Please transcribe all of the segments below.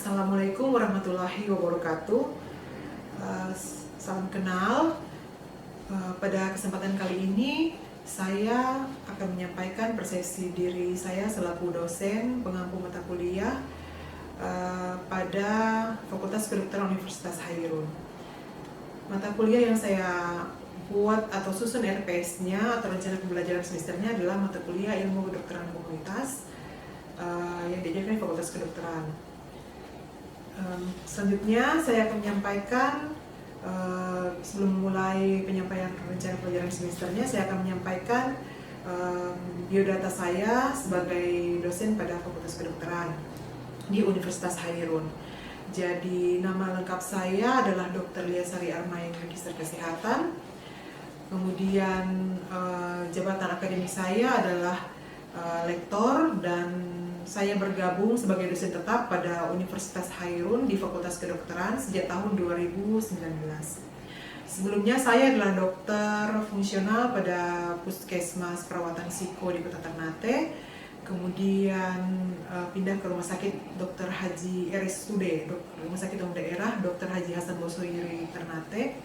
Assalamualaikum warahmatullahi wabarakatuh. Salam kenal. Pada kesempatan kali ini saya akan menyampaikan persepsi diri saya selaku dosen pengampu mata kuliah pada Fakultas Kedokteran Universitas Hairun. Mata kuliah yang saya buat atau susun RPS-nya atau rencana pembelajaran semesternya adalah mata kuliah ilmu kedokteran komunitas yang diajarkan di Fakultas Kedokteran. Selanjutnya saya akan menyampaikan, sebelum mulai penyampaian rencana pelajaran semesternya, saya akan menyampaikan biodata saya sebagai dosen pada Fakultas Kedokteran di Universitas Hairun. Jadi nama lengkap saya adalah Dr. Lia Sari Armain, Magister Kesehatan. Kemudian jabatan akademik saya adalah lektor, dan saya bergabung sebagai dosen tetap pada Universitas Hairun di Fakultas Kedokteran sejak tahun 2019. Sebelumnya saya adalah dokter fungsional pada Puskesmas Perawatan Psiko di Kota Ternate. Kemudian pindah ke Rumah Sakit Dr. Haji RSUD, Rumah Sakit Umum Daerah Dr. Haji Hasan Bosoiri Ternate.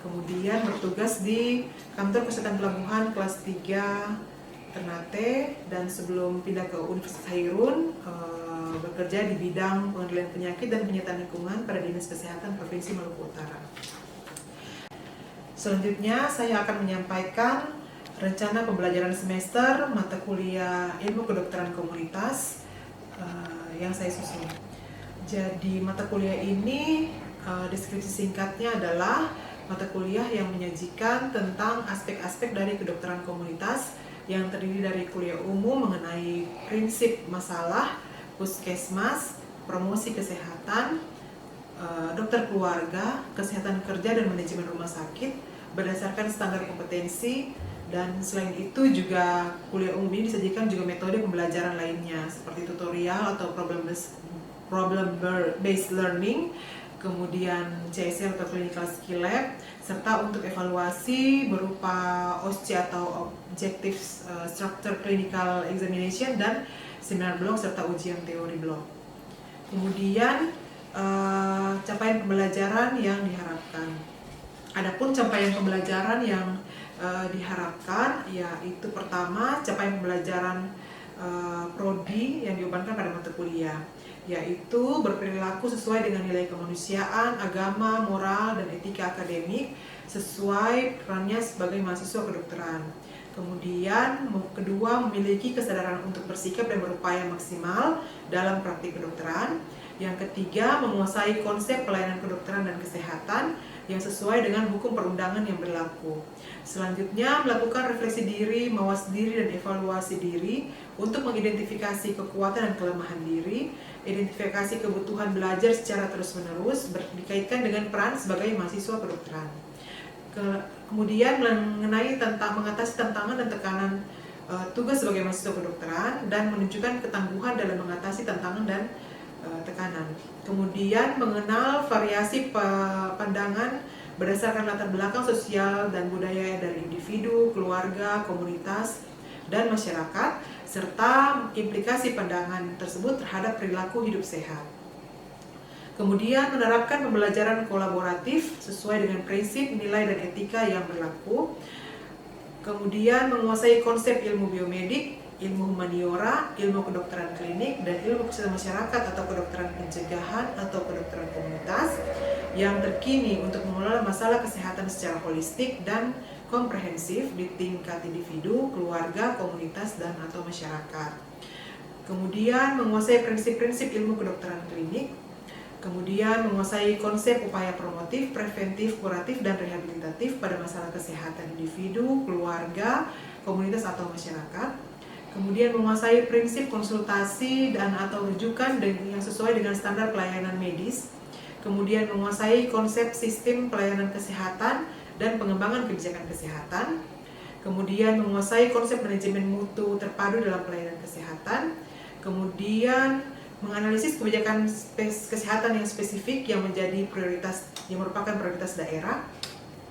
Kemudian bertugas di Kantor Kesehatan Pelabuhan kelas 3 Ternate, dan sebelum pindah ke Universitas Hairun bekerja di bidang pengendalian penyakit dan penyitaan lingkungan pada Dinas Kesehatan Provinsi Maluku Utara. Selanjutnya saya akan menyampaikan rencana pembelajaran semester mata kuliah ilmu kedokteran komunitas yang saya susun. Jadi mata kuliah ini deskripsi singkatnya adalah mata kuliah yang menyajikan tentang aspek-aspek dari kedokteran komunitas yang terdiri dari kuliah umum mengenai prinsip masalah puskesmas, promosi kesehatan, dokter keluarga, kesehatan kerja dan manajemen rumah sakit berdasarkan standar kompetensi, dan selain itu juga kuliah umum ini disajikan juga metode pembelajaran lainnya seperti tutorial atau problem based learning, kemudian CSL atau clinical skill lab, serta untuk evaluasi berupa OSCE atau Objective Structure Clinical Examination dan seminar blok serta ujian teori blok. Kemudian capaian pembelajaran yang diharapkan. Adapun capaian pembelajaran yang diharapkan yaitu pertama capaian pembelajaran prodi yang dibebankan pada mata kuliah, yaitu berperilaku sesuai dengan nilai kemanusiaan, agama, moral, dan etika akademik sesuai perannya sebagai mahasiswa kedokteran. Kemudian kedua, memiliki kesadaran untuk bersikap dan berupaya maksimal dalam praktik kedokteran. Yang ketiga, menguasai konsep pelayanan kedokteran dan kesehatan yang sesuai dengan hukum perundangan yang berlaku. Selanjutnya, melakukan refleksi diri, mawas diri, dan evaluasi diri untuk mengidentifikasi kekuatan dan kelemahan diri, identifikasi kebutuhan belajar secara terus-menerus dikaitkan dengan peran sebagai mahasiswa kedokteran. Kemudian mengenai mengatasi tantangan dan tekanan tugas sebagai mahasiswa kedokteran dan menunjukkan ketangguhan dalam mengatasi tantangan dan tekanan. Kemudian mengenal variasi pandangan berdasarkan latar belakang sosial dan budaya dari individu, keluarga, komunitas, dan masyarakat, serta implikasi pandangan tersebut terhadap perilaku hidup sehat. Kemudian menerapkan pembelajaran kolaboratif sesuai dengan prinsip, nilai, dan etika yang berlaku. Kemudian menguasai konsep ilmu biomedik, ilmu humaniora, ilmu kedokteran klinik, dan ilmu kesehatan masyarakat atau kedokteran pencegahan atau kedokteran komunitas yang terkini untuk mengelola masalah kesehatan secara holistik dan komprehensif di tingkat individu, keluarga, komunitas, dan atau masyarakat. Kemudian menguasai prinsip-prinsip ilmu kedokteran klinik. Kemudian menguasai konsep upaya promotif, preventif, kuratif, dan rehabilitatif pada masalah kesehatan individu, keluarga, komunitas, atau masyarakat. Kemudian menguasai prinsip konsultasi dan atau rujukan yang sesuai dengan standar pelayanan medis. Kemudian menguasai konsep sistem pelayanan kesehatan dan pengembangan kebijakan kesehatan. Kemudian menguasai konsep manajemen mutu terpadu dalam pelayanan kesehatan. Kemudian menganalisis kebijakan kesehatan yang spesifik yang menjadi prioritas, yang merupakan prioritas daerah.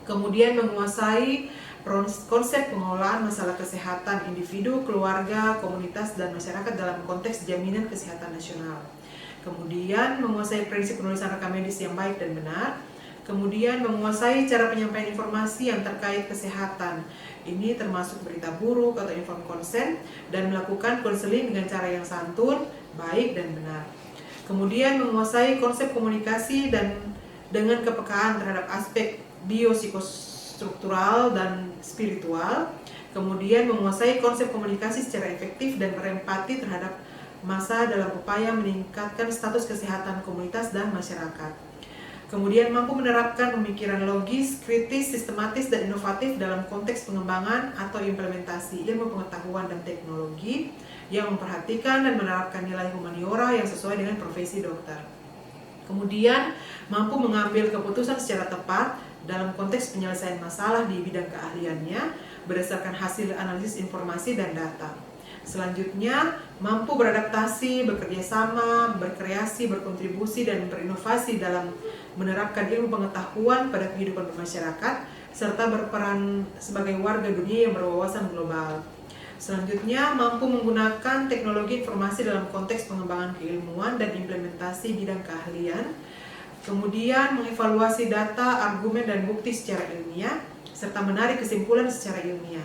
Kemudian menguasai konsep pengelolaan masalah kesehatan individu, keluarga, komunitas, dan masyarakat dalam konteks jaminan kesehatan nasional. Kemudian menguasai prinsip penulisan rekam medis yang baik dan benar. Kemudian menguasai cara penyampaian informasi yang terkait kesehatan. Ini termasuk berita buruk atau inform konsen, dan melakukan konseling dengan cara yang santun, baik dan benar. Kemudian menguasai konsep komunikasi dan dengan kepekaan terhadap aspek biopsikostruktural dan spiritual. Kemudian menguasai konsep komunikasi secara efektif dan berempati terhadap massa dalam upaya meningkatkan status kesehatan komunitas dan masyarakat. Kemudian mampu menerapkan pemikiran logis, kritis, sistematis, dan inovatif dalam konteks pengembangan atau implementasi ilmu pengetahuan dan teknologi yang memperhatikan dan menerapkan nilai humaniora yang sesuai dengan profesi dokter. Kemudian mampu mengambil keputusan secara tepat dalam konteks penyelesaian masalah di bidang keahliannya berdasarkan hasil analisis informasi dan data. Selanjutnya, mampu beradaptasi, bekerja sama, berkreasi, berkontribusi, dan berinovasi dalam menerapkan ilmu pengetahuan pada kehidupan bermasyarakat, serta berperan sebagai warga dunia yang berwawasan global. Selanjutnya, mampu menggunakan teknologi informasi dalam konteks pengembangan keilmuan dan implementasi bidang keahlian. Kemudian, mengevaluasi data, argumen, dan bukti secara ilmiah, serta menarik kesimpulan secara ilmiah.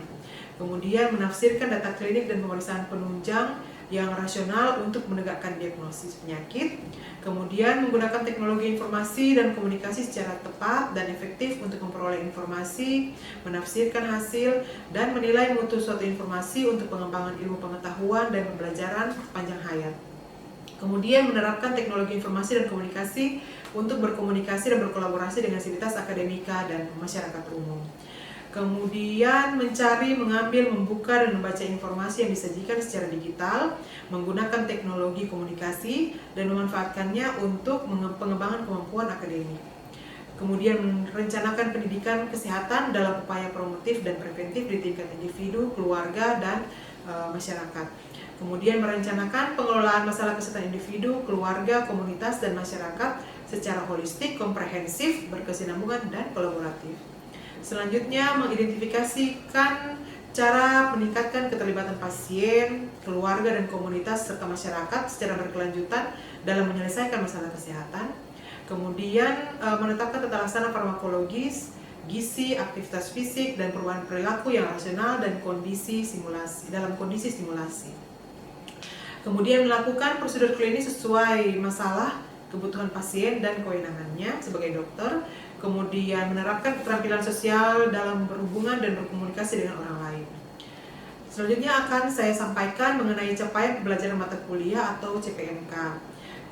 Kemudian menafsirkan data klinik dan pemeriksaan penunjang yang rasional untuk menegakkan diagnosis penyakit. Kemudian menggunakan teknologi informasi dan komunikasi secara tepat dan efektif untuk memperoleh informasi, menafsirkan hasil, dan menilai mutu suatu informasi untuk pengembangan ilmu pengetahuan dan pembelajaran sepanjang hayat. Kemudian menerapkan teknologi informasi dan komunikasi untuk berkomunikasi dan berkolaborasi dengan sivitas akademika dan masyarakat umum. Kemudian mencari, mengambil, membuka, dan membaca informasi yang disajikan secara digital, menggunakan teknologi komunikasi, dan memanfaatkannya untuk pengembangan kemampuan akademik. Kemudian merencanakan pendidikan kesehatan dalam upaya promotif dan preventif di tingkat individu, keluarga, dan masyarakat. Kemudian merencanakan pengelolaan masalah kesehatan individu, keluarga, komunitas, dan masyarakat secara holistik, komprehensif, berkesinambungan, dan kolaboratif. Selanjutnya, mengidentifikasikan cara meningkatkan keterlibatan pasien, keluarga, dan komunitas serta masyarakat secara berkelanjutan dalam menyelesaikan masalah kesehatan. Kemudian menetapkan tata laksana farmakologis, gizi, aktivitas fisik, dan perubahan perilaku yang rasional dan kondisi simulasi dalam kondisi simulasi. Kemudian melakukan prosedur klinis sesuai masalah, kebutuhan pasien, dan kewenangannya sebagai dokter. Kemudian menerapkan keterampilan sosial dalam berhubungan dan berkomunikasi dengan orang lain. Selanjutnya akan saya sampaikan mengenai capaian pembelajaran mata kuliah atau CPMK,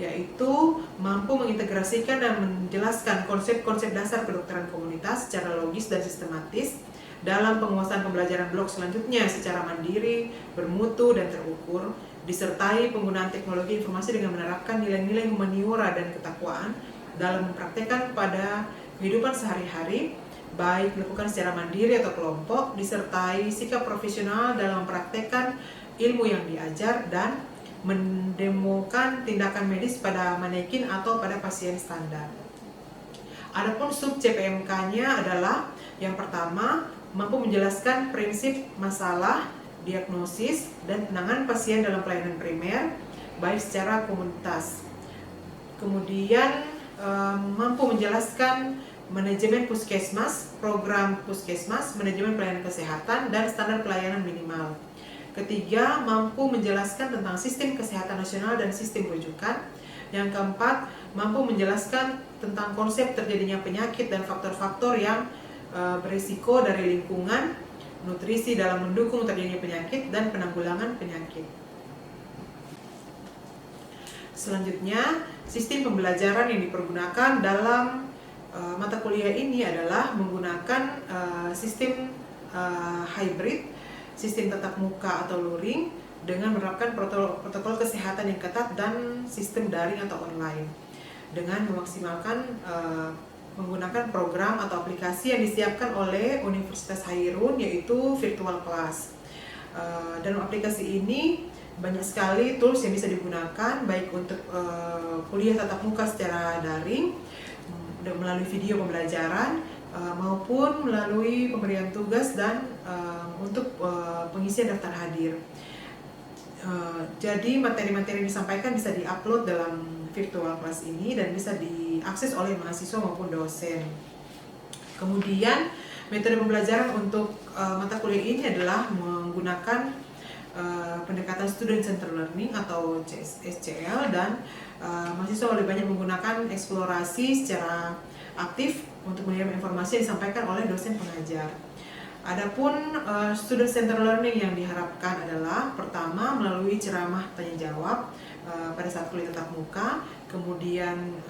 yaitu mampu mengintegrasikan dan menjelaskan konsep-konsep dasar kedokteran komunitas secara logis dan sistematis dalam penguasaan pembelajaran blok selanjutnya secara mandiri, bermutu, dan terukur, disertai penggunaan teknologi informasi dengan menerapkan nilai-nilai humaniora dan ketakwaan dalam mempraktekkan pada kehidupan sehari-hari, baik dilakukan secara mandiri atau kelompok, disertai sikap profesional dalam mempraktekkan ilmu yang diajar dan mendemokan tindakan medis pada manekin atau pada pasien standar. Adapun sub CPMK-nya adalah yang pertama, mampu menjelaskan prinsip masalah, diagnosis, dan penanganan pasien dalam pelayanan primer, baik secara komunitas. Kemudian mampu menjelaskan manajemen puskesmas, program puskesmas, manajemen pelayanan kesehatan, dan standar pelayanan minimal. Ketiga, mampu menjelaskan tentang sistem kesehatan nasional dan sistem rujukan. Yang keempat, mampu menjelaskan tentang konsep terjadinya penyakit dan faktor-faktor yang berisiko dari lingkungan, nutrisi dalam mendukung terjadinya penyakit, dan penanggulangan penyakit. Selanjutnya, sistem pembelajaran yang dipergunakan dalam mata kuliah ini adalah menggunakan sistem hybrid, sistem tatap muka atau luring dengan menerapkan protokol kesehatan yang ketat dan sistem daring atau online dengan memaksimalkan menggunakan program atau aplikasi yang disiapkan oleh Universitas Hairun, yaitu virtual class. Dalam aplikasi ini banyak sekali tools yang bisa digunakan baik untuk kuliah tatap muka secara daring melalui video pembelajaran maupun melalui pemberian tugas dan untuk pengisian daftar hadir. Jadi materi-materi yang disampaikan bisa diupload dalam virtual class ini dan bisa diakses oleh mahasiswa maupun dosen. Kemudian metode pembelajaran untuk mata kuliah ini adalah menggunakan pendekatan Student Centered Learning atau SCL, dan mahasiswa lebih banyak menggunakan eksplorasi secara aktif untuk melihat informasi yang disampaikan oleh dosen pengajar. Adapun Student Centered Learning yang diharapkan adalah pertama melalui ceramah tanya jawab pada saat kuliah tatap muka, kemudian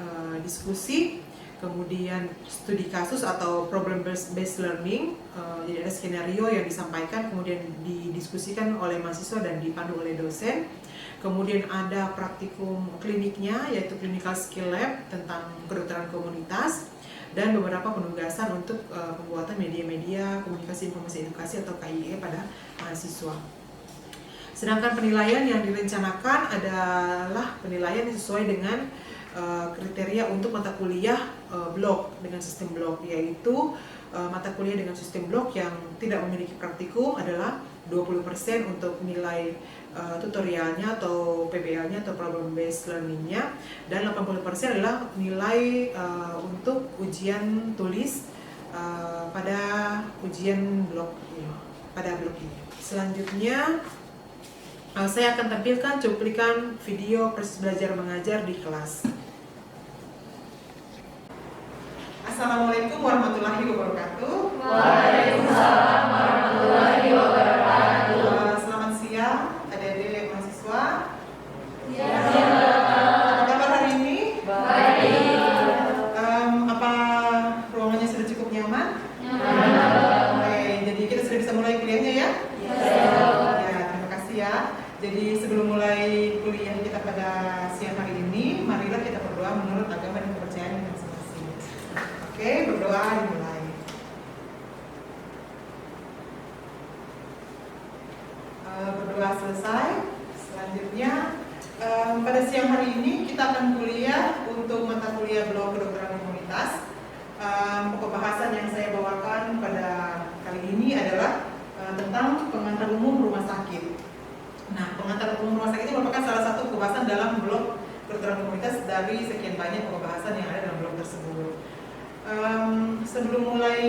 diskusi, kemudian studi kasus atau problem based learning. Jadi ada skenario yang disampaikan kemudian didiskusikan oleh mahasiswa dan dipandu oleh dosen. Kemudian ada praktikum kliniknya yaitu clinical skill lab tentang kedokteran komunitas, dan beberapa penugasan untuk pembuatan media-media komunikasi informasi edukasi atau KIE pada mahasiswa. Sedangkan penilaian yang direncanakan adalah penilaian sesuai dengan kriteria untuk mata kuliah blok dengan sistem blok, yaitu mata kuliah dengan sistem blok yang tidak memiliki praktikum adalah 20% untuk nilai tutorialnya atau PBL-nya atau problem based learning-nya, dan 80% adalah nilai untuk ujian tulis pada ujian blok pada blok ini. Selanjutnya saya akan tampilkan cuplikan video proses belajar mengajar di kelas. Assalamualaikum warahmatullahi wabarakatuh. Waalaikumsalam warahmatullahi wabarakatuh. Selamat siang adik-adik mahasiswa. Siang. Apa kabar hari ini? Baik. Apa ruangannya sudah cukup nyaman? Nyaman. Oke, jadi kita sudah bisa mulai kuliahnya ya? Ya, terima kasih ya. Jadi sebelum mulai kuliah kita pada siang hari ini, marilah kita berdoa menurut agama dan kepercayaan masing-masing. Oke, berdoa dimulai. Berdoa selesai. Selanjutnya pada siang hari ini kita akan kuliah untuk mata kuliah blok kedokteran komunitas. Pokok bahasan yang saya bawakan pada kali ini adalah tentang pengantar umum rumah sakit. Nah, pengantar umum rumah sakit ini merupakan salah satu pembahasan dalam blok kedokteran komunitas dari sekian banyak pokok bahasan yang ada dalam blok tersebut. Sebelum mulai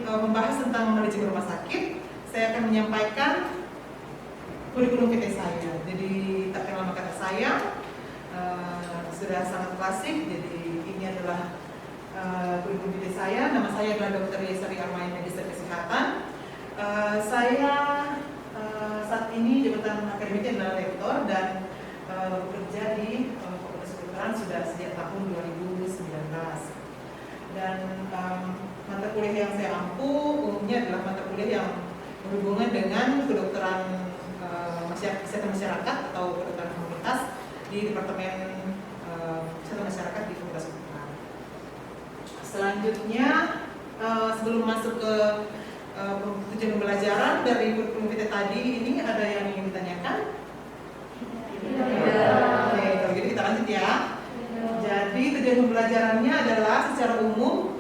membahas tentang manajemen rumah sakit, saya akan menyampaikan kurikulum PT saya. Jadi tak kenal maka tak sayang, sudah sangat klasik. Jadi ini adalah kurikulum PT saya. Nama saya adalah Dr. Yesari Armain, Magister Kesehatan. Saya saat ini jabatan akademiknya adalah rektor dan bekerja di Fakultas Kedokteran sudah sejak tahun 2019. Dan mata kuliah yang saya ampu umumnya adalah mata kuliah yang berhubungan dengan kedokteran kesehatan masyarakat atau kedokteran komunitas di Departemen Kesehatan Masyarakat di Fakultas Kedokteran. Selanjutnya sebelum masuk ke tujuan pembelajaran dari kurikulum kita tadi, ini ada yang ingin ditanyakan? Oke, kalau gitu kita lanjut ya. Jadi tujuan pembelajarannya adalah secara umum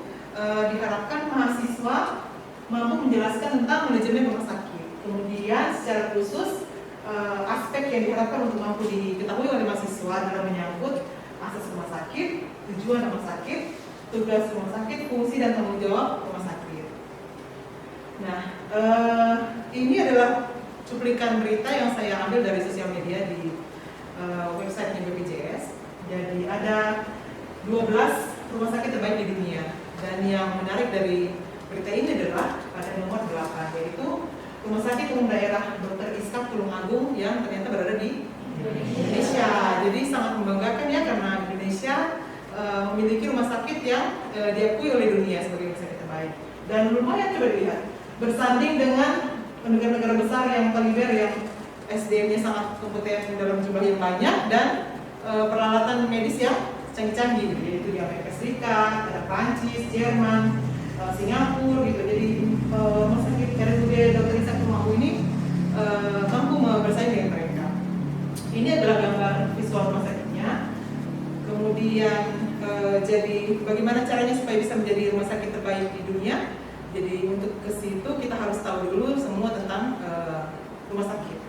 diharapkan mahasiswa mampu menjelaskan tentang manajemen rumah sakit. Kemudian secara khusus aspek yang diharapkan untuk mampu diketahui oleh mahasiswa adalah menyangkut asas rumah sakit, tujuan rumah sakit, tugas rumah sakit, fungsi dan tanggung jawab rumah sakit. Nah, ini adalah cuplikan berita yang saya ambil dari sosial media di website BPJS. Jadi ada 12 rumah sakit terbaik di dunia, dan yang menarik dari berita ini adalah pada nomor 8, yaitu Rumah Sakit Umum Daerah Dr. Iskak Tulungagung yang ternyata berada di Indonesia. Jadi sangat membanggakan ya, karena Indonesia memiliki rumah sakit yang diakui oleh dunia sebagai rumah sakit terbaik. Dan lumayan coba dilihat, bersanding dengan negara-negara besar yang kaliber yang SDM-nya sangat kompeten dalam jumlah yang banyak dan peralatan medis yang canggih-canggih, yaitu di Amerika Serikat, ada Prancis, Jerman, Singapura gitu. Jadi rumah sakit RSUD Dr. Iskak Tulungagung ini mampu bersaing dengan mereka. Ini adalah gambar visual rumah sakitnya. Kemudian jadi bagaimana caranya supaya bisa menjadi rumah sakit terbaik di dunia? Jadi untuk ke situ kita harus tahu dulu semua tentang rumah sakit.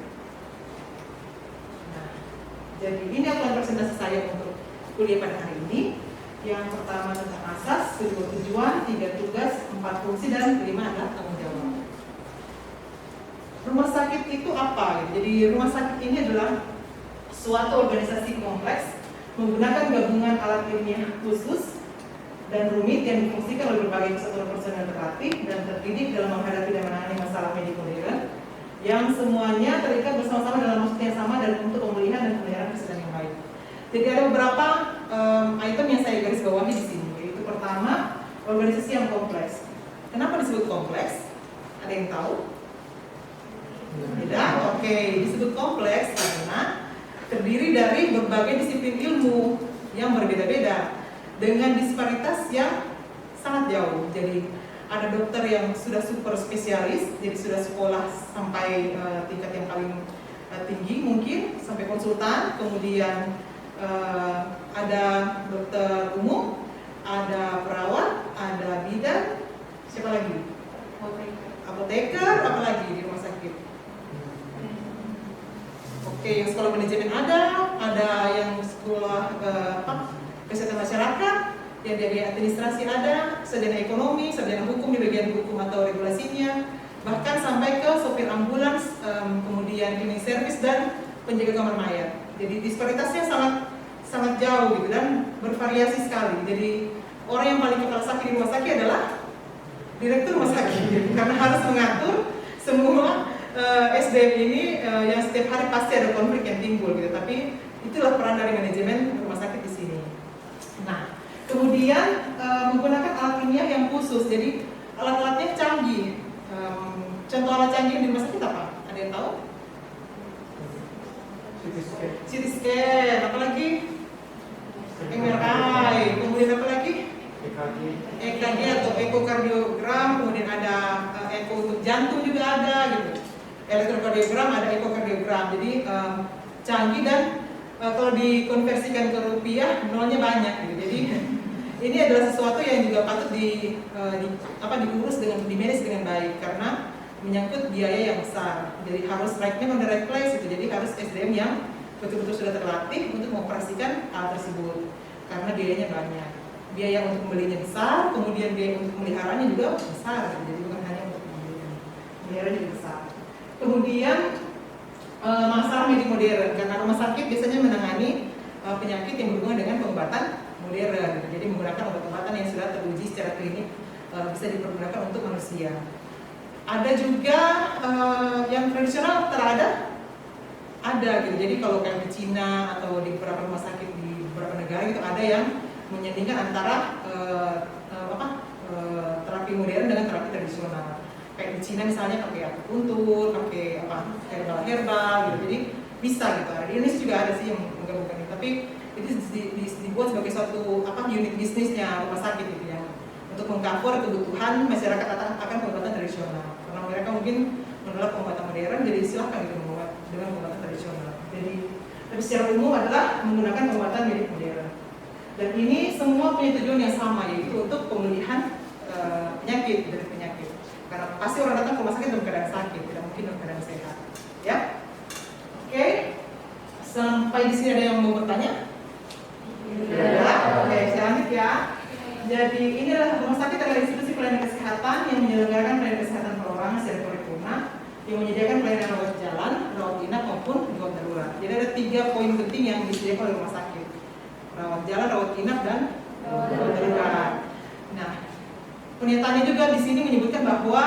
Nah, jadi ini adalah presentasi saya untuk kuliah pada hari ini. Yang pertama tentang asas, kedua tujuan, 3 tugas, 4 fungsi, dan kelima adalah tanggung jawab. Rumah sakit itu apa? Jadi rumah sakit ini adalah suatu organisasi kompleks menggunakan gabungan alat ilmiah khusus dan rumit yang difungsikan oleh berbagai kesatuan personel terlatih dan terdidik dalam menghadapi dan menangani masalah medik modern yang semuanya terikat bersama-sama dalam maksud yang sama dan untuk pemulihan dan pemeliharaan kesehatan yang baik. Jadi ada beberapa item yang saya garis bawahi di sini. Yaitu pertama, organisasi yang kompleks. Kenapa disebut kompleks? Ada yang tahu? Tidak? Oke, disebut kompleks karena terdiri dari berbagai disiplin ilmu yang berbeda-beda dengan disparitas yang sangat jauh. Jadi ada dokter yang sudah super spesialis, jadi sudah sekolah sampai tingkat yang paling tinggi mungkin sampai konsultan. Kemudian ada dokter umum, ada perawat, ada bidan, siapa lagi? Apoteker, apa lagi di rumah sakit? Oke, yang sekolah manajemen ada yang sekolah kesehatan masyarakat, yang di administrasi ada, sarjana ekonomi, sarjana hukum di bagian hukum atau regulasinya, bahkan sampai ke sopir ambulans, kemudian cleaning service dan penjaga kamar mayat. Jadi disparitasnya sangat jauh gitu dan bervariasi sekali. Jadi orang yang paling kepala sakit di rumah sakit adalah direktur rumah sakit, karena harus mengatur semua SDM ini yang setiap hari pasti ada konflik yang timbul gitu. Tapi itulah peran dari manajemen rumah sakit di sini. Nah, kemudian menggunakan alat ilmiah yang khusus. Jadi alat-alatnya canggih. Contoh alat canggih di rumah sakit apa? Ada yang tahu? CT scan, apa lagi? MRI, kemudian apa lagi? EKG atau ekokardiogram, kemudian ada eko untuk jantung juga ada gitu. Elektrokardiogram, ada ekokardiogram. Jadi canggih dan kalau dikonversikan ke rupiah nolnya banyak gitu. Jadi ini adalah sesuatu yang juga patut diurus dimanage dengan baik karena menyangkut biaya yang besar. Jadi harus right-nya on the right place itu. Jadi harus SDM yang betul-betul sudah terlatih untuk mengoperasikan alat tersebut karena biayanya banyak. Biaya untuk membelinya besar, kemudian biaya untuk pemeliharanya juga besar. Jadi bukan hanya untuk pemeliharanya juga besar. Kemudian masalah medik modern karena rumah sakit biasanya menangani penyakit yang berhubungan dengan pengobatan modern. Jadi menggunakan obat-obatan yang sudah teruji secara klinik bisa dipergunakan untuk manusia. Ada juga yang tradisional ada gitu. Jadi kalau kayak di Cina atau di beberapa rumah sakit di beberapa negara itu ada yang menyandingkan antara terapi modern dengan terapi tradisional. Kayak di Cina misalnya pakai akupuntur, pakai herbal gitu. Jadi bisa gitu. Di Indonesia juga ada sih yang menggabungkan itu. Tapi itu dibuat sebagai suatu unit bisnisnya rumah sakit gitu ya. Untuk mengcover kebutuhan masyarakat akan pengobatan tradisional. Karena mereka mungkin menolak pengobatan modern, jadi silakan gitu mengobat dengan pengobatan tradisional. Jadi tapi secara umum adalah menggunakan pengobatan medik modern. Dan ini semua punya tujuan yang sama, yaitu untuk pemulihan penyakit dari penyakit. Karena pasti orang datang ke rumah sakit dalam keadaan sakit, tidak mungkin dalam keadaan sehat. Ya, oke. Sampai di sini ada yang mau bertanya? Tidak. Oke, saya lanjut ya. Jadi inilah rumah sakit adalah institusi pelayanan kesehatan yang menyelenggarakan pelayanan kesehatan perorangan secara paripurna, yang menyediakan pelayanan rawat jalan, rawat inap maupun gawat darurat. Jadi ada 3 poin penting yang disediakan oleh rumah sakit: rawat jalan, rawat inap, dan gawat darurat. Nah, pernyataannya juga di sini menyebutkan bahwa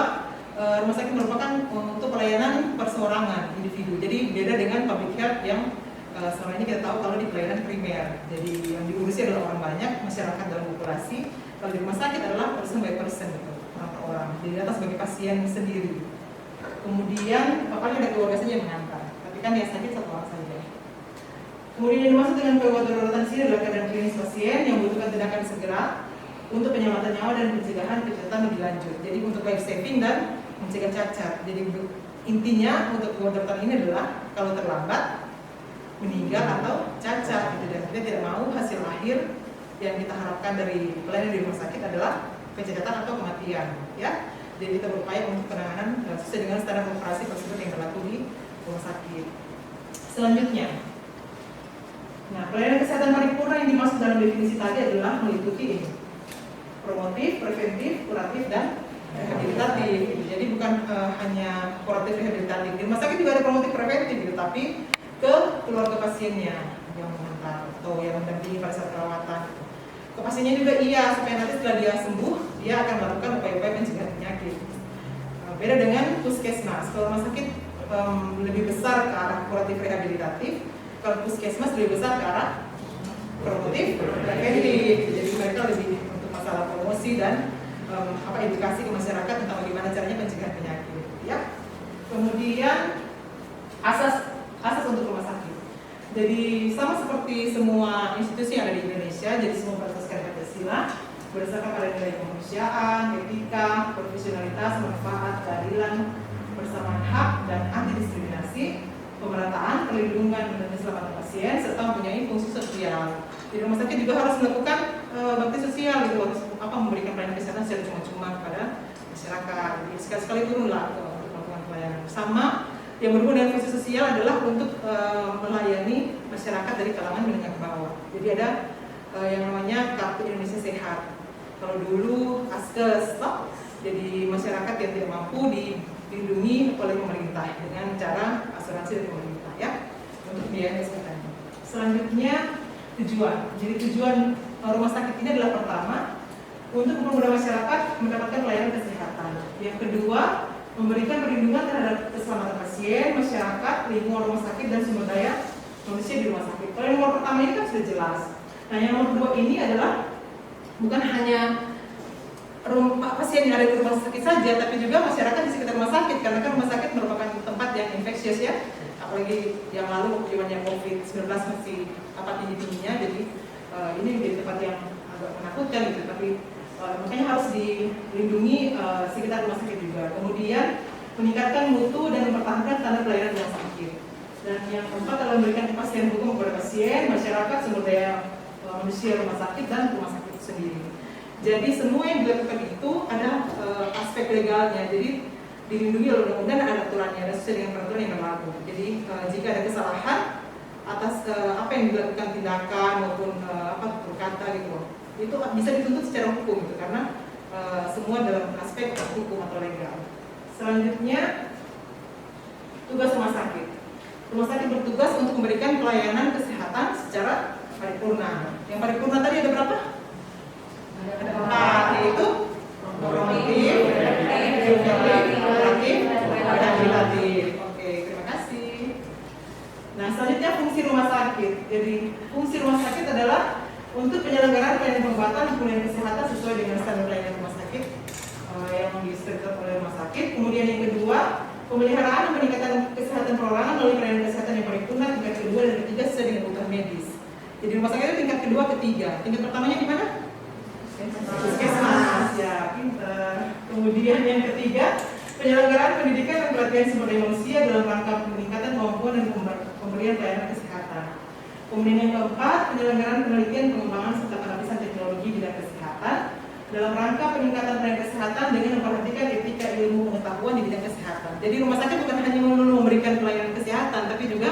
rumah sakit merupakan untuk pelayanan perseorangan individu. Jadi beda dengan public health yang selama ini kita tahu kalau di pelayanan primer. Jadi yang diurusi adalah orang banyak, masyarakat dalam populasi. Kalau di rumah sakit adalah person by person gitu, orang per orang. Jadi data sebagai pasien sendiri. Kemudian paling ada keluarga saja yang mengantar. Tapi kan yang sakit satu orang saja. Kemudian yang dimaksud dengan gawat daruratan sini adalah keadaan klinis pasien yang membutuhkan tindakan segera untuk penyelamatan nyawa dan pencegahan kecelakaan lebih lanjut. Jadi untuk life saving dan mencegah cacat. Jadi intinya untuk gawat darurat ini adalah kalau terlambat meninggal atau cacat gitu. Dan kita tidak mau hasil akhir yang kita harapkan dari pelayanan di rumah sakit adalah kecacatan atau kematian, ya. Jadi kita berupaya untuk penanganan sesuai dengan standar operasi prosedur yang berlaku di rumah sakit. Selanjutnya, Nah, pelayanan kesehatan paripurna yang dimaksud dalam definisi tadi adalah meliputi ini: promotif, preventif, kuratif, dan rehabilitatif. Jadi bukan hanya kuratif rehabilitatif. Di rumah sakit juga ada promotif preventif gitu, tapi ke keluarga pasiennya yang mengantar atau yang mendampingi pada saat perawatan. Ke pasiennya juga iya, supaya nanti setelah dia sembuh, dia akan melakukan upaya-upaya pencegahan penyakit. Beda dengan puskesmas. Kalau rumah sakit lebih besar ke arah kuratif rehabilitatif, kalau puskesmas lebih besar ke arah promotif preventif. Jadi mereka lebih untuk masalah promosi dan edukasi ke masyarakat tentang bagaimana caranya pencegahan penyakit. Ya. Kemudian asas untuk rumah sakit. Jadi sama seperti semua institusi yang ada di Indonesia, jadi semua berdasarkan Pancasila, berdasarkan pada nilai kemanusiaan, etika, profesionalitas, manfaat, keadilan, persamaan hak, dan anti diskriminasi, pemerataan, perlindungan dan keselamatan pasien, serta mempunyai fungsi sosial. Di rumah sakit juga harus melakukan bakti sosial, gitu, harus memberikan pelayanan kesehatan secara cuma-cuma kepada masyarakat. Jadi sekali-sekali turunlah untuk melakukan pelayanan. Sama yang berhubungan dengan fungsi sosial adalah untuk melayani masyarakat dari kalangan menengah ke bawah. Jadi ada yang namanya Kartu Indonesia Sehat. Kalau dulu Askes, jadi masyarakat yang tidak mampu dilindungi oleh pemerintah dengan cara asuransi dari pemerintah, ya, untuk biaya kesehatan. Selanjutnya tujuan. Jadi tujuan rumah sakit ini adalah pertama, untuk mempermudah masyarakat mendapatkan pelayanan kesehatan. Yang kedua, memberikan perlindungan terhadap keselamatan pasien, masyarakat, lingkungan rumah sakit, dan sumber daya manusia di rumah sakit. Kalau yang nomor pertama ini kan sudah jelas. Nah, yang nomor kedua ini adalah bukan hanya pasien yang ada di rumah sakit saja, tapi juga masyarakat di sekitar rumah sakit, karena kan rumah sakit merupakan tempat yang infeksius, ya. Apalagi yang lalu waktu COVID-19 masih tinggi-tingginya, jadi ini menjadi tempat yang agak menakutkan gitu, tapi makanya harus dilindungi sekitar rumah sakit juga. Kemudian meningkatkan mutu dan mempertahankan standar pelayanan rumah sakit. Dan yang keempat adalah memberikan kepastian hukum kepada pasien, masyarakat, sumber daya manusia rumah sakit, dan rumah sakit itu sendiri. Jadi semua yang dilakukan itu ada aspek legalnya. Jadi dilindungi oleh undang-undang dan ada aturannya, dan sesuai dengan peraturan yang berlaku. Jadi jika ada kesalahan atas apa yang dilakukan tindakan maupun berkata gitu, itu bisa dituntut secara hukum gitu, karena semua dalam aspek hukum atau legal. Selanjutnya tugas rumah sakit. Rumah sakit bertugas untuk memberikan pelayanan kesehatan secara paripurna. Yang paripurna tadi ada berapa? Ada 4, yaitu promotif, preventif, kuratif, rehabilitatif. Oke, terima kasih. Nah, selanjutnya fungsi rumah sakit. Jadi fungsi rumah sakit adalah untuk penyelenggaraan pelayanan pengobatan dan pelayanan kesehatan sesuai dengan standar pelayanan rumah sakit yang disediakan oleh rumah sakit. Kemudian yang kedua, pemeliharaan dan peningkatan kesehatan perorangan melalui pelayanan kesehatan yang paripurna tingkat kedua dan ketiga sesuai dengan kebutuhan medis. Jadi rumah sakit itu tingkat kedua, ketiga. Tingkat pertamanya di mana? Puskesmas, ya, pinter. Kemudian yang ketiga, penyelenggaraan pendidikan dan pelatihan sumber daya manusia dalam rangka peningkatan kemampuan dan pemberian pelayanan kesehatan. Kemudian yang keempat, penyelenggaraan penelitian, pengembangan serta penapisan teknologi bidang kesehatan dalam rangka peningkatan pelayanan kesehatan dengan memperhatikan etika ilmu pengetahuan di bidang kesehatan. Jadi rumah sakit bukan hanya melulu memberikan pelayanan kesehatan, tapi juga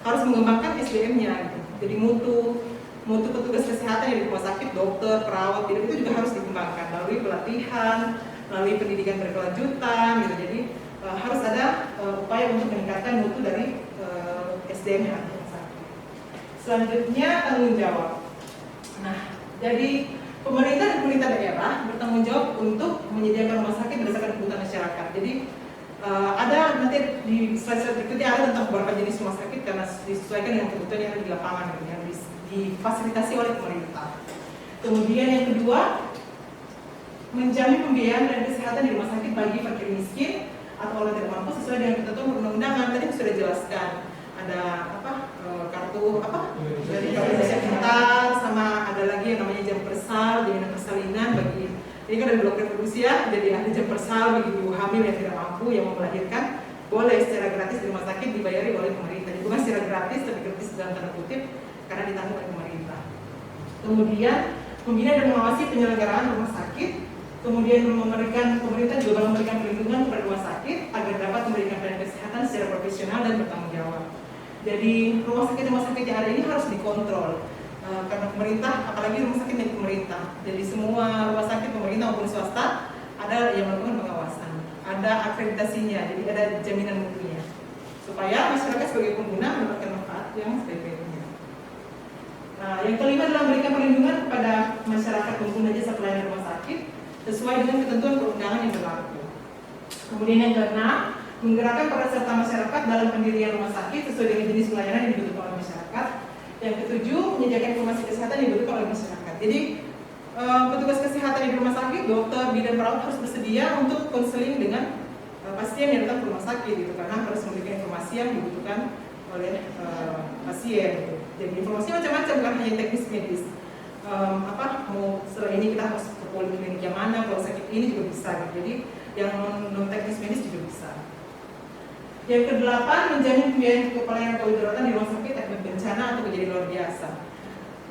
harus mengembangkan SDM-nya. Gitu. Jadi mutu petugas kesehatan yang di rumah sakit, dokter, perawat, itu juga harus dikembangkan melalui pelatihan, melalui pendidikan berkelanjutan. Gitu. Jadi harus ada upaya untuk meningkatkan mutu dari SDM-nya. Selanjutnya tanggung jawab. Nah, jadi pemerintah dan pemerintah daerah bertanggung jawab untuk menyediakan rumah sakit berdasarkan kebutuhan masyarakat. Jadi ada nanti di slide berikutnya ada tentang beberapa jenis rumah sakit karena disesuaikan dengan kebutuhan yang ada di lapangan yang difasilitasi oleh pemerintah. Kemudian yang kedua, menjamin pembiayaan dan kesehatan di rumah sakit bagi fakir miskin atau orang tidak mampu sesuai dengan ketentuan perundang-undangan. Tadi sudah jelaskan. Ada kartu dari Indonesia Pintar, sama ada lagi yang namanya jam persal, jaminan persalinan bagi ini kan dari blok reproduksi, ya, jadi ada jam persal bagi ibu hamil yang tidak mampu yang mau melahirkan, boleh secara gratis di rumah sakit dibayari oleh pemerintah. Jadi bukan secara gratis, tapi gratis dalam tanda kutip karena ditanggung oleh pemerintah. Kemudian membina dan mengawasi penyelenggaraan rumah sakit. Kemudian pemerintah juga memberikan perlindungan kepada rumah sakit agar dapat memberikan pelayanan kesehatan secara profesional dan bertanggung jawab. Jadi rumah sakit yang ada ini harus dikontrol karena pemerintah, apalagi rumah sakit milik pemerintah. Jadi semua rumah sakit pemerintah maupun swasta ada yang melakukan pengawasan, ada akreditasinya, jadi ada jaminan mutunya supaya masyarakat sebagai pengguna mendapatkan manfaat yang sebaik-baiknya. Nah, yang kelima adalah memberikan perlindungan kepada masyarakat pengguna jasa pelayanan rumah sakit sesuai dengan ketentuan perundangan yang berlaku. Kemudian yang keenam, menggerakkan peran serta masyarakat dalam pendirian rumah sakit sesuai dengan jenis pelayanan yang dibutuhkan oleh masyarakat. Yang ketujuh, menyediakan informasi kesehatan yang dibutuhkan oleh masyarakat. Jadi petugas kesehatan di rumah sakit, dokter, bidan, perawat harus bersedia untuk konseling dengan pasien yang datang ke rumah sakit, gitu, karena harus memberikan informasi yang dibutuhkan oleh pasien. Gitu. Jadi informasi macam-macam, bukan hanya teknis medis. Mau setelah ini kita harus ke poliklinik yang mana, kalau sakit ini juga bisa. Gitu. Jadi yang non teknis medis juga bisa. Yang kedelapan, menjamin pembiayaan pelayanan kewidaratan di rumah sakit akibat bencana atau kejadian luar biasa.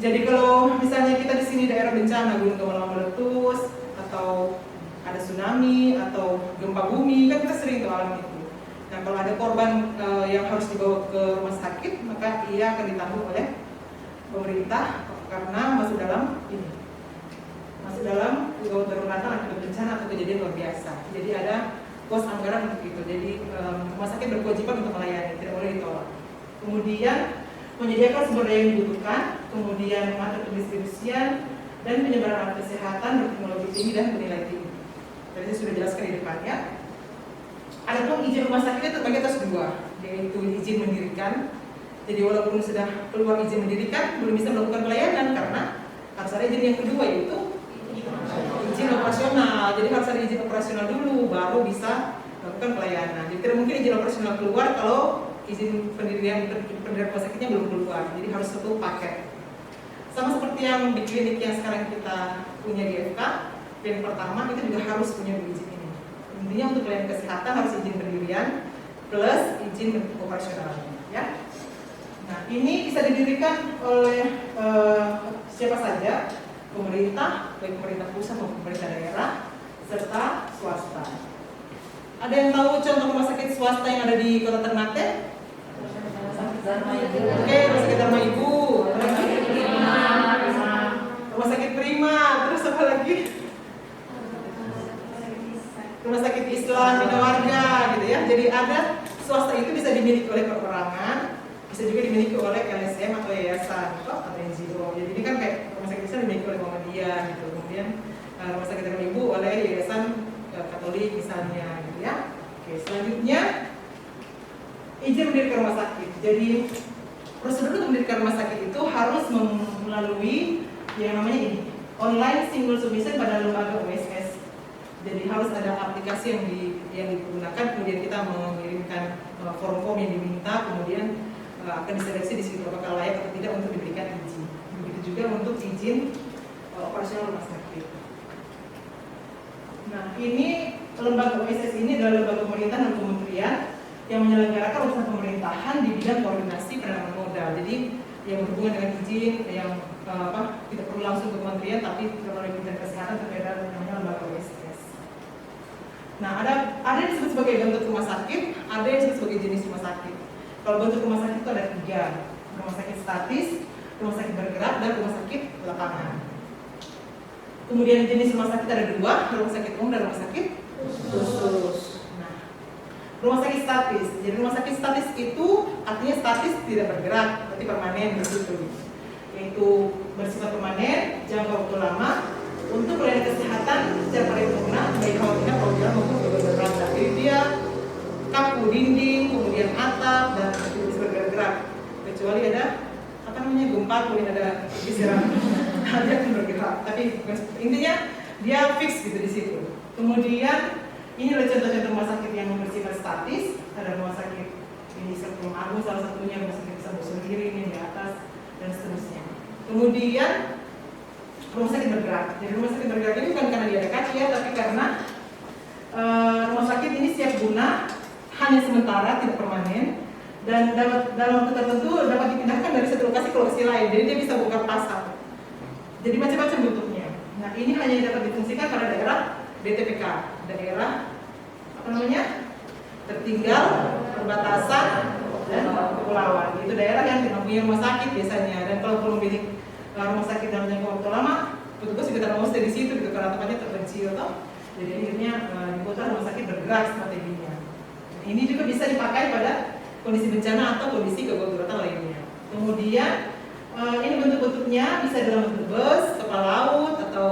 Jadi kalau misalnya kita di sini daerah bencana, gunung gempa meletus, atau ada tsunami atau gempa bumi, kan kita sering tuh alami itu. Nah, kalau ada korban yang harus dibawa ke rumah sakit, maka ia akan ditanggung oleh pemerintah karena masuk dalam daruratan akibat bencana atau kejadian luar biasa. Jadi ada pos anggaran untuk itu. Jadi rumah sakit berkewajiban untuk melayani, tidak boleh ditolak. Kemudian menyediakan sumber daya yang dibutuhkan, kemudian mengatur pendistribusian dan penyebaran alat kesehatan berteknologi tinggi dan bernilai tinggi. Tadi saya sudah jelaskan di depan ya. Adapun izin rumah sakitnya terbagi atas dua, yaitu izin mendirikan. Jadi walaupun sudah keluar izin mendirikan, belum bisa melakukan pelayanan karena harus ada izin yang kedua, yaitu izin operasional. Jadi harus ada izin operasional dulu, baru bisa melakukan pelayanan. Jadi tidak mungkin izin operasional keluar kalau izin pendirian rumah sakitnya belum keluar. Jadi harus satu paket. Sama seperti yang di klinik yang sekarang kita punya di FK, yang pertama itu juga harus punya izin ini. Intinya untuk pelayanan kesehatan harus izin pendirian plus izin operasional, ya. Nah, ini bisa didirikan oleh siapa saja, pemerintah, baik pemerintah pusat maupun pemerintah daerah, serta swasta. Ada yang tahu contoh rumah sakit swasta yang ada di Kota Ternate? Oke, rumah sakit Dharma Ibu, rumah sakit Prima, terus apa lagi? Rumah sakit Islam, Bina Warga, gitu ya. Jadi ada swasta itu bisa dimiliki oleh perorangan, bisa juga dimiliki oleh LSM atau yayasan atau NGO. Jadi ini kan kayak rumah sakit Islam dimiliki oleh Muhammadiyah, gitu. Kemudian rumah sakit Dharma Ibu oleh yayasan Katolik misalnya, gitu ya. Oke, selanjutnya izin mendirikan rumah sakit. Jadi prosedur untuk mendirikan rumah sakit itu harus melalui yang namanya ini, online single submission pada lembaga OSS. Jadi harus ada aplikasi yang digunakan, kemudian kita mengirimkan form-form yang diminta, kemudian akan diseleksi di situ apakah layak atau tidak untuk diberikan izin. Begitu juga untuk izin operasional rumah sakit. Nah, ini lembaga OSS ini adalah lembaga pemerintah dan kementerian yang menyelenggarakan urusan pemerintahan di bidang koordinasi penanaman modal. Jadi yang berhubungan dengan izin yang tidak perlu langsung ke kementerian, tapi melalui Kementerian Kesehatan terkait dengan namanya lembaga OSS. Nah, ada yang disebut sebagai bentuk rumah sakit, ada yang disebut sebagai jenis rumah sakit. Kalau bentuk rumah sakit itu ada 3, rumah sakit statis, rumah sakit bergerak, dan rumah sakit lapangan. Kemudian jenis rumah sakit ada 2, rumah sakit umum dan rumah sakit khusus. Nah, rumah sakit statis. Jadi rumah sakit statis itu artinya statis tidak bergerak, tapi permanen begitu. Yaitu bersifat permanen, jangka waktu lama untuk pelayanan kesehatan secara paripurna, baik kawasan program maupun bergerak. Jadi dia kaku dinding, kemudian atap dan tidak bisa bergerak. Kecuali ada gempa, kemudian ada geseran, dia akan bergerak. Tapi intinya dia fix gitu di situ. Kemudian ini adalah contoh-contoh rumah sakit yang bersifat statis. Ada rumah sakit ini Serpong Agung salah satunya, rumah sakit Sambo Sendiri ini di atas dan seterusnya. Kemudian rumah sakit bergerak. Jadi rumah sakit bergerak ini bukan karena dia ada kaca ya, tapi karena rumah sakit ini siap guna, hanya sementara, tidak permanen, dan dalam waktu tertentu dapat dipindahkan dari satu lokasi ke lokasi lain. Jadi dia bisa buka pasar. Jadi macam-macam bentuknya. Nah, ini hanya dapat difungsikan pada daerah DTPK, daerah tertinggal, perbatasan, dan kepulauan. Itu daerah yang tidak punya rumah sakit biasanya. Dan kalau perlu memilih rumah sakit dalam jangka waktu lama, petugas juga tidak mau stay di situ gitu karena tempatnya terpencil toh. Jadi akhirnya di kota rumah sakit bergerak strateginya. Ini juga bisa dipakai pada kondisi bencana atau kondisi kegawatan lainnya. Kemudian ini bentuk-bentuknya bisa dalam bentuk bus, kapal laut, atau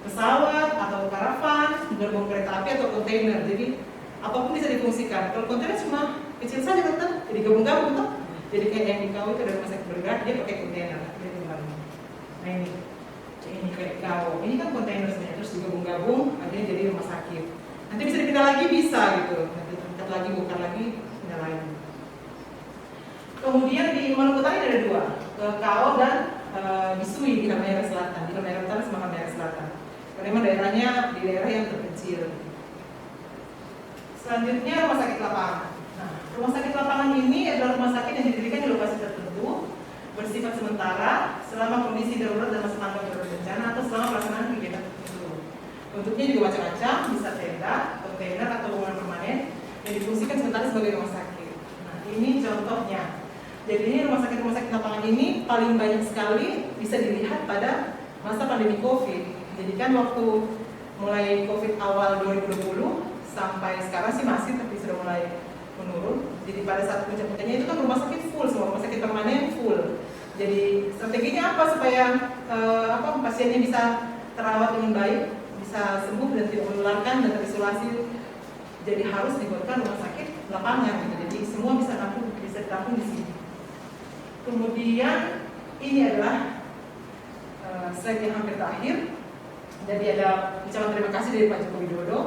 pesawat, atau karavan, gerbong kereta api, atau kontainer. Jadi apapun bisa difungsikan. Kalau kontainer cuma kecil saja kan, jadi gabung-gabung tuh. Jadi kayak yang di KW itu ada rumah sakit bergerak, dia pakai kontainer. Nah ini kayak KW. Ini kan kontainer sebenarnya, terus digabung-gabung, akhirnya jadi rumah sakit. Nanti bisa dipindah lagi bisa gitu. Nanti tingkat lagi, bukan lagi, pindah lagi. Kemudian di Maluku Utara ada dua, KO dan di Sui di Halmahera Selatan, di Halmahera Utara sama Halmahera Selatan. Karena memang daerahnya di daerah yang terpencil. Selanjutnya rumah sakit lapangan. Nah, rumah sakit lapangan ini adalah rumah sakit yang didirikan di lokasi tertentu, bersifat sementara, selama kondisi darurat dan masa tanggap darurat bencana atau selama pelaksanaan kegiatan tertentu. Bentuknya juga macam-macam, bisa tenda, kontainer atau bangunan permanen yang difungsikan sementara sebagai rumah sakit. Nah, ini contohnya. Jadi ini rumah sakit lapangan ini paling banyak sekali bisa dilihat pada masa pandemi COVID. Jadi kan waktu mulai COVID awal 2020 sampai sekarang sih masih, tapi sudah mulai menurun. Jadi pada saat puncak-puncaknya itu kan rumah sakit full, semua rumah sakit permanen full. Jadi strateginya apa supaya pasiennya bisa terawat dengan baik, bisa sembuh dan tidak menularkan dan terisolasi. Jadi harus dibuatkan rumah sakit lapangan gitu. Jadi semua bisa ditampung di sini. Kemudian ini adalah slide yang hampir terakhir. Jadi ada ucapan terima kasih dari Pak Joko Widodo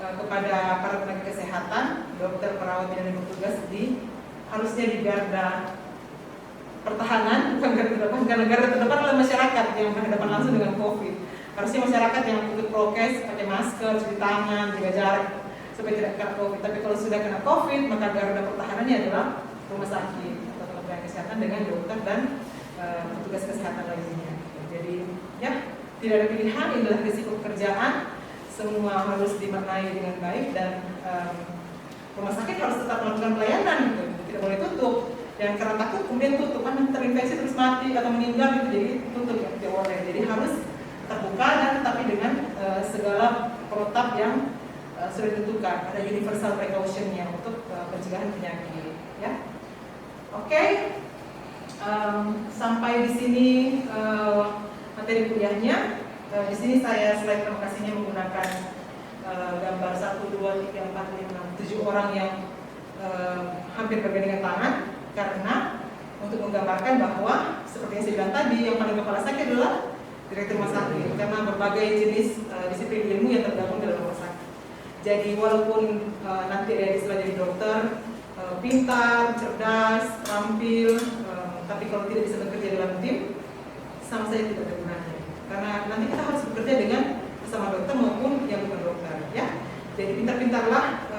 kepada para tenaga kesehatan, dokter, perawat, bidan, dan petugas harusnya di garda pertahanan, bukan garda terdepan, karena garda terdepan adalah masyarakat yang berhadapan langsung dengan COVID. Harusnya masyarakat yang ikut prokes, pakai masker, cuci tangan, jaga jarak supaya tidak kena COVID. Tapi kalau sudah kena COVID, maka garda pertahanannya adalah rumah sakit atau tenaga kesehatan dengan dokter dan petugas kesehatan lainnya. Jadi ya tidak ada pilihan, ini adalah risiko pekerjaan. Semua harus dimaknai dengan baik dan rumah sakit harus tetap melakukan pelayanan gitu. Tidak boleh tutup. Dan karena takut kemudian tutup, kan terinfeksi terus mati atau meninggal gitu, jadi tutup ya, tidak boleh. Jadi harus terbuka dan tetapi dengan segala protap yang sudah ditentukan. Ada universal precaution-nya untuk pencegahan penyakit. Ya, oke. Sampai di sini materi kuliahnya. Di sini saya slide terima kasihnya menggunakan gambar 1, 2, 3, 4, 5, 6, 7 orang yang hampir bergandengan tangan, karena untuk menggambarkan bahwa seperti yang saya bilang tadi, yang paling kepala sakit adalah direktur rumah sakit, karena berbagai jenis disiplin ilmu yang tergabung dalam rumah sakit. Jadi walaupun nanti ada istilah jadi dokter, pintar, cerdas, terampil, tapi kalau tidak bisa bekerja dalam tim, sama saja tidak ada gunanya. Karena nanti kita harus bekerja dengan bersama dokter maupun yang bukan dokter, ya. Jadi pintar-pintarlah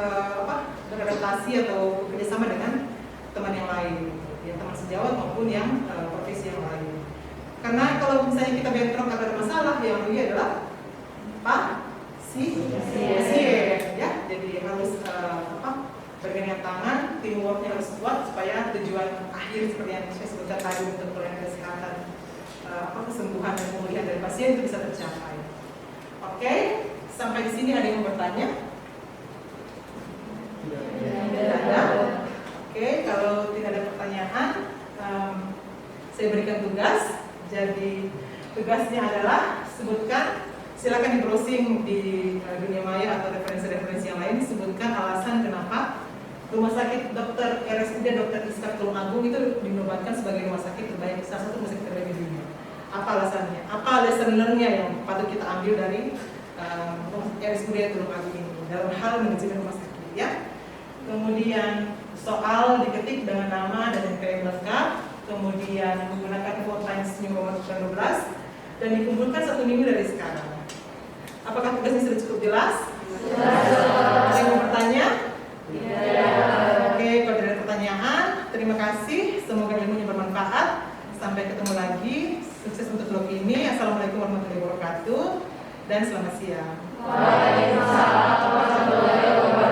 beradaptasi atau bekerjasama dengan teman yang lain, ya, teman sejawat maupun yang profesi yang lain. Karena kalau misalnya kita bentrok atau ada masalah, yang rugi adalah pasien, ya. Jadi harus bergandengan tangan, teamworknya harus kuat supaya tujuan akhir seperti yang saya sebutkan tadi untuk pelayanan kesehatan, kesembuhan dan pemulihan dari pasien itu bisa tercapai. Oke, sampai di sini ada yang mau bertanya? Tidak ada. Oke, kalau tidak ada pertanyaan, saya berikan tugas. Jadi tugasnya adalah sebutkan, silakan di browsing di dunia maya atau referensi-referensi yang lain, sebutkan alasan kenapa Rumah Sakit Dr. RSUD Dr. Iskak Tulungagung itu dinobatkan sebagai rumah sakit terbaik, salah satu rumah sakit terbaik di dunia. Apa alasannya? Apa lesson learn-nya yang patut kita ambil dari RSUD Tulungagung ini dalam hal manajemen rumah sakit, ya? Kemudian soal diketik dengan nama dan NPM lengkap, kemudian menggunakan Info Times New Roman 12 dan dikumpulkan 1 minggu dari sekarang. Apakah tugasnya sudah cukup jelas? Ada yang mau bertanya? Oke, kalau tidak ada pertanyaan, terima kasih. Semoga ilmunya bermanfaat. Sampai ketemu lagi. Sukses untuk vlog ini. Assalamualaikum warahmatullahi wabarakatuh dan selamat siang. Waalaikumsalam warahmatullahi wabarakatuh.